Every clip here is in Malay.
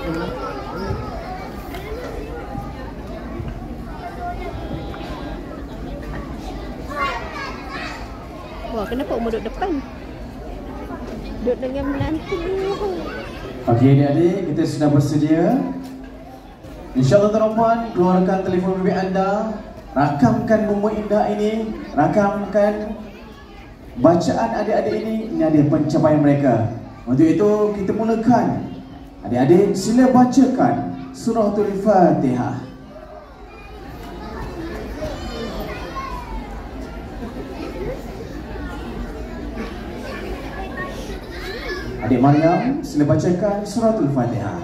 Wah, kenapa umur duduk depan? Duduk dengan menantu. Okey adik-adik, kita sudah bersedia. InsyaAllah tuan-tuan, keluarkan telefon bimbit anda, rakamkan momen indah ini, rakamkan bacaan adik-adik ini ada pencapaian mereka. Untuk itu kita mulakan. Adik-adik sila bacakan Suratul Fatihah. Adik Maryam sila bacakan Suratul Fatihah.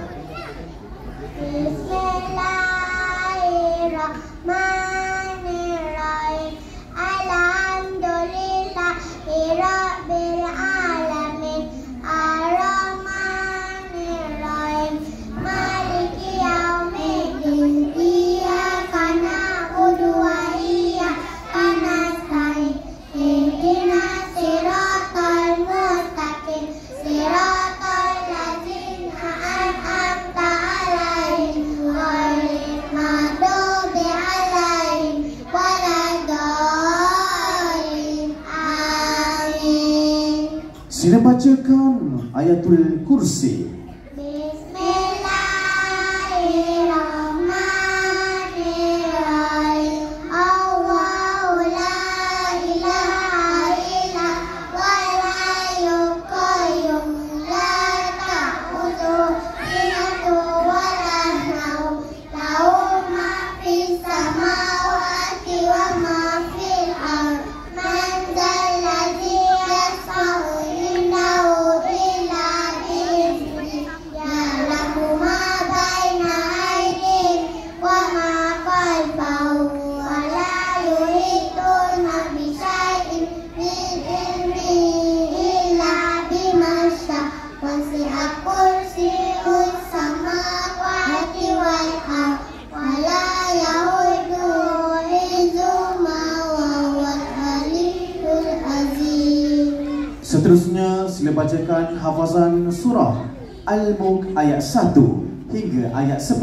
Bismillahirrahmanirrahim. Alhamdulillahirabbil alamin. Ar-Rahmanirrahim. Maliki yaumiddin. Iyyaka na'budu wa iyyaka nasta'in. Ihdinas siratal mustaqim. Siratal ladzina an'amta 'alaihim ghairil maghdubi 'alaihim waladdallin. Amin. Sila bacakan Ayatul Kursi. Bismillahirrahmanirrahim. Allahu la ilaha illa huwal hayyul qayyum. La ta'khudhuhu sinatun wa la nawm. Lahu ma fis samawati wa ma fil ardh. Man dzal ladzi yashfa'u indahu illa bi'idznihi. Ya'lamu ma baina aydihim wa ma khalfahum. Wa la yuhituna bi syai'in min ilmihi illa bima syaa'. Wasi'a kursiyyuhus samawati wal ardh. Wa la ya'uduhu hifdhuhuma wa huwal 'aliyyul 'azim. Seterusnya sila bacakan hafazan surah Al-Mulk ayat 1 hingga ayat 10.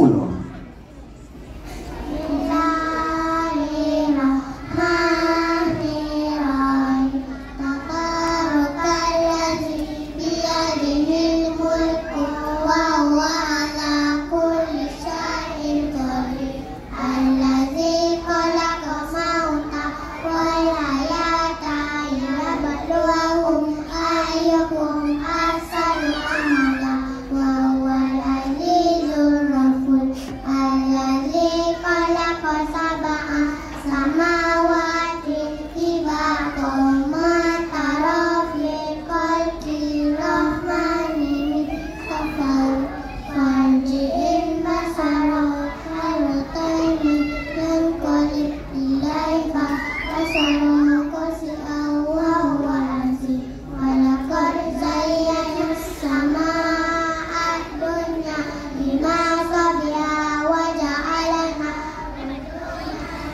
Bismillahirrahmanirrahim. Tabarakalladzi biyadihil mulku wa huwa 'ala kulli syai'in qadir. Alladzi khalaqa mauta wal hayata liyabluwakum ayyukum ahsanu amala wa huwal 'azizur ghafur. Alladzi khalaqa sab'a samawati tibaqa ma tara fi khalqi rahmani min tafawut. Farji'il basara hal ta'lamu yanqalib ilaika basara khasi'an wa huwa aziz. Wa laqad zayyana as-samaa'a ad-dunya bimasabiha wa ja'alna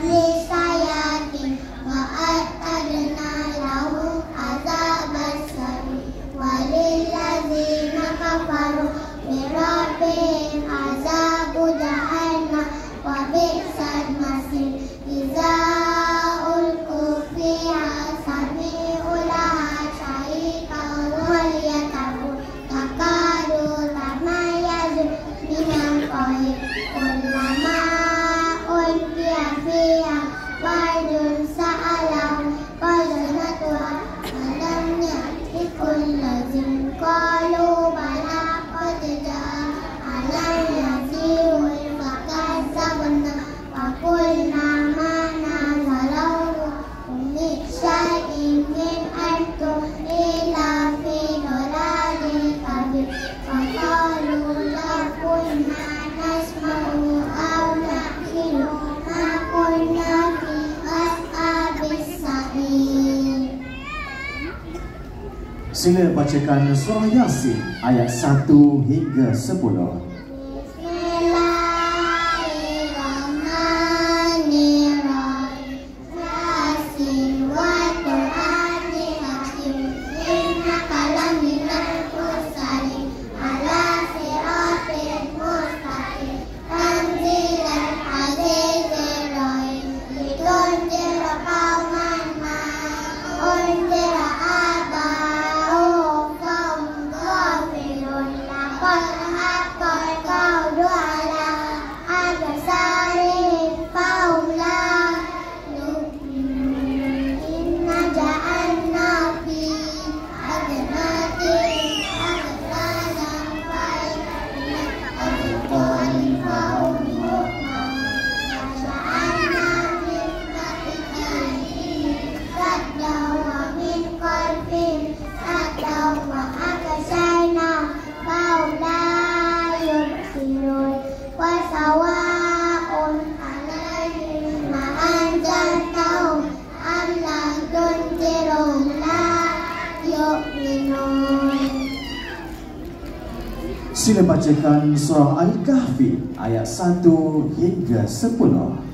lisayatin wa a'tadna lahum azabas sa'ir. Walillazina kafaru bi rabbihim azabu jahannam wa bi'sal masir. Idza ulqu fiha sami'u laha shahiqan wa hiya tafur takadu tamayyazu minal qahir. Kullama ulqiya fiha fawjun sa'alahum khazanatuha alam ya'tikum nadhir. Qalu bala qad ja'ana nadhirun fakazzabna wa qulna ma nazzalallahu min syai'in in antum illa fi dhalalin kabir. Faqalu law kunna nasma'u aw na'qilu ma kunna fi ashabis sa'ir. Sila bacakan surah Yasin ayat 1 hingga 10. Bismillahirrahmanirrahim. Yasin wal Qur'anil hakim. Innaka laminal mursalin ala siratin Sila bacakan surah Al-Kahfi ayat 1 hingga 10.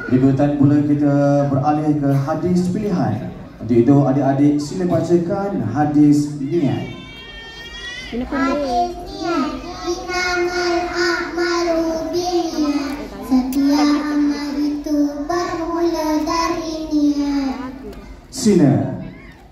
Berikutnya pula kita beralih ke hadis pilihan. Untuk itu adik-adik sila bacakan hadis niat. Hadis niat, innamal a'malu binniyat. Setiap amal itu bermula dari niat. Sila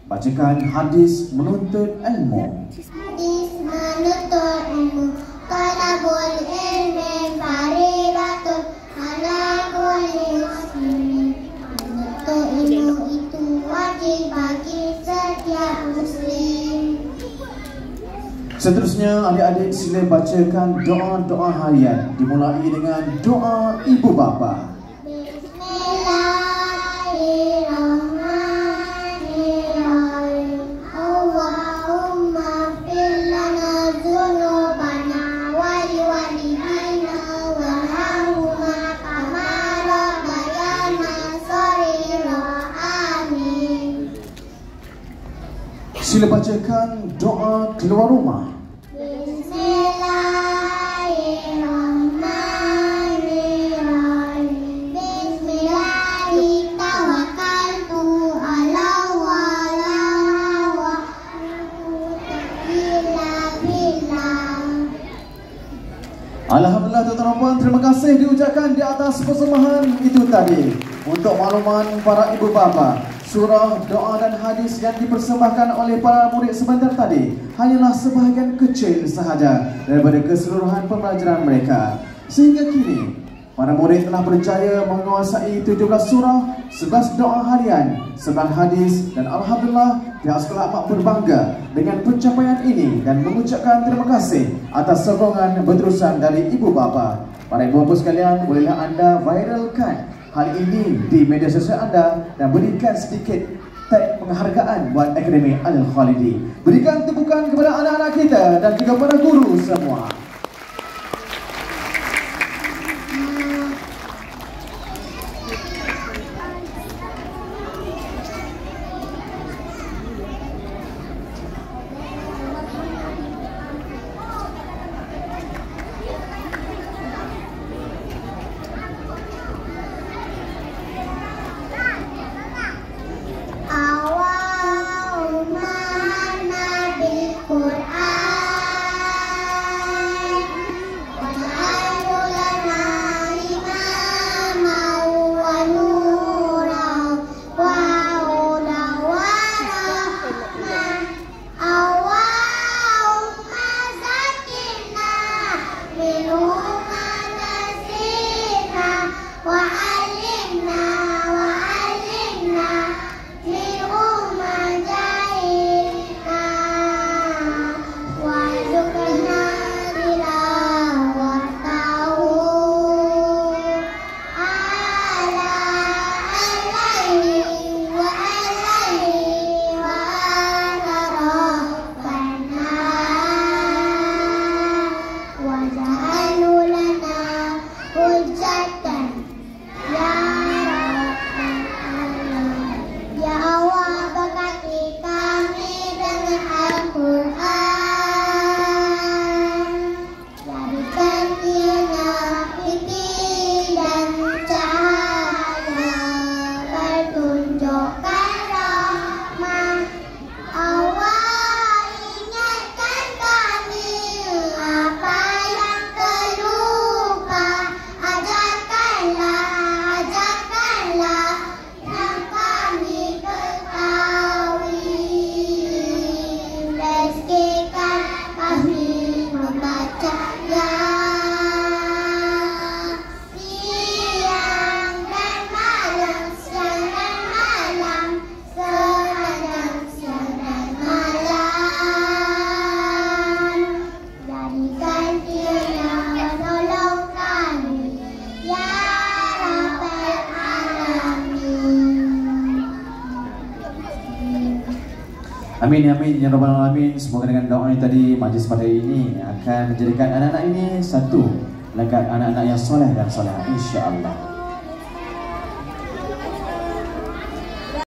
bacakan hadis menuntut ilmu. Hadis menuntut ilmu. Talabul ilmi faridatun ala kulli muslimin. Menuntut ilmu itu wajib bagi setiap muslim. Seterusnya adik-adik sila bacakan doa-doa harian dimulai dengan doa ibu bapa. Bismillahirrahmanirrahim. Allahumma fir lana dzunubana wa liwalidina warhamhuma kama rabbayana shaghira. Amin. Sila bacakan doa keluar rumah. Bismillahirrahmanirrahim. Bismillahi tawakkaltu ala Allah wa illa billah. Alhamdulillah tuan-tuan dan puan, terima kasih diucapkan di atas persembahan itu tadi. Untuk makluman para ibu bapa, surah, doa dan hadis yang dipersembahkan oleh para murid sebentar tadi hanyalah sebahagian kecil sahaja daripada keseluruhan pembelajaran mereka. Sehingga kini, para murid telah berjaya menguasai 17 surah, 11 doa harian, 9 hadis dan Alhamdulillah pihak sekolah amat berbangga dengan pencapaian ini dan mengucapkan terima kasih atas sokongan berterusan dari ibu bapa. Para ibu bapa sekalian, bolehlah anda viralkan hal ini di media sosial anda dan berikan sedikit tag penghargaan buat Akademi Al-Khalidi. Berikan tepukan kepada anak-anak kita dan juga para guru semua. Allahumma nabil Qur'an Amin amin ya rabbal alamin. Semoga dengan doa ini tadi majlis pada ini akan menjadikan anak-anak ini satu langkah anak-anak yang soleh dan soleha insya-Allah.